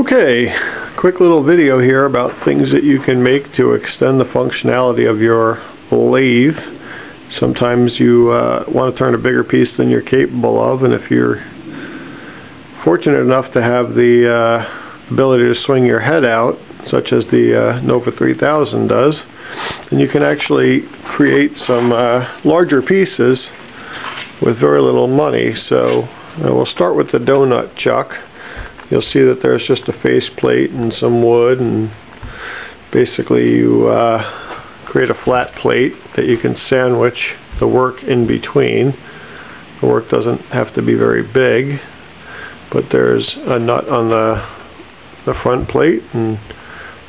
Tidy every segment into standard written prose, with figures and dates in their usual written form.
Okay, quick little video here about things that you can make to extend the functionality of your lathe. Sometimes you want to turn a bigger piece than you're capable of, and if you're fortunate enough to have the ability to swing your head out, such as the Nova 3000 does, then you can actually create some larger pieces with very little money. So we'll start with the donut chuck. You'll see that there's just a face plate and some wood, and basically you create a flat plate that you can sandwich the work in between. The work doesn't have to be very big, but there's a nut on the front plate and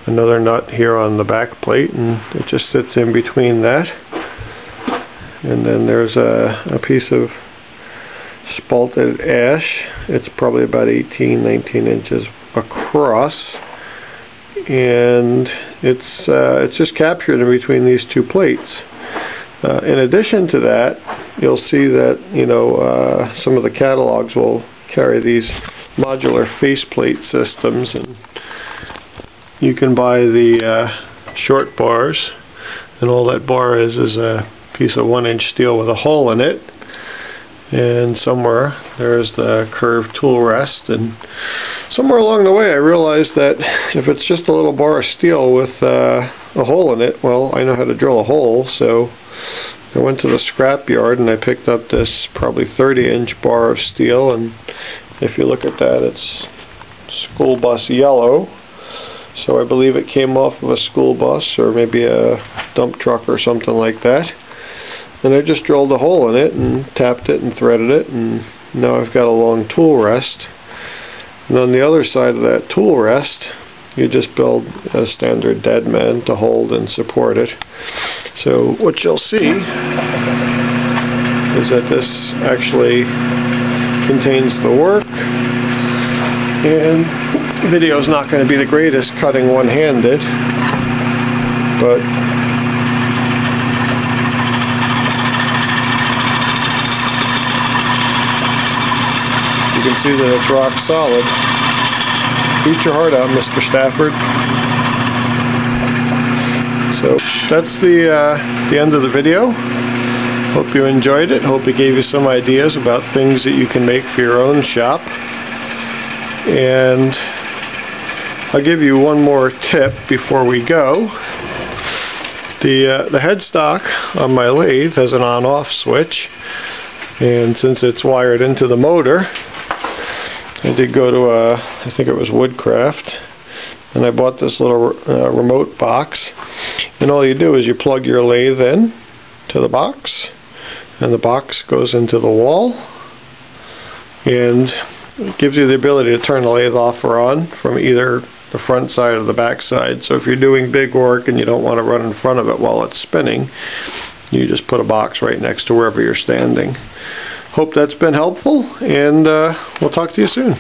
another nut here on the back plate, and it just sits in between that. And then there's a piece of spalted ash. It's probably about 18-19 inches across, and it's just captured in between these two plates. In addition to that, you'll see that some of the catalogs will carry these modular faceplate systems, and you can buy the short bars, and all that bar is a piece of 1-inch steel with a hole in it. And somewhere there's the curved tool rest, and somewhere along the way I realized that if it's just a little bar of steel with a hole in it, well, I know how to drill a hole. So I went to the scrap yard and I picked up this probably 30-inch bar of steel, and if you look at that, it's school bus yellow, so I believe it came off of a school bus or maybe a dump truck or something like that. And I just drilled a hole in it and tapped it and threaded it, and now I've got a long tool rest. And on the other side of that tool rest, you just build a standard dead man to hold and support it. So what you'll see is that this actually contains the work, and the video is not going to be the greatest cutting one-handed, but you can see that it's rock solid. Beat your heart out, Mr. Stafford. So that's the end of the video. Hope you enjoyed it. Hope it gave you some ideas about things that you can make for your own shop. And I'll give you one more tip before we go. The headstock on my lathe has an on-off switch, and since it's wired into the motor, I did go to I think it was Woodcraft, and I bought this little remote box, and all you do is you plug your lathe in to the box, and the box goes into the wall, and it gives you the ability to turn the lathe off or on from either the front side or the back side. So if you're doing big work and you don't want to run in front of it while it's spinning, you just put a box right next to wherever you're standing. Hope that's been helpful, and we'll talk to you soon.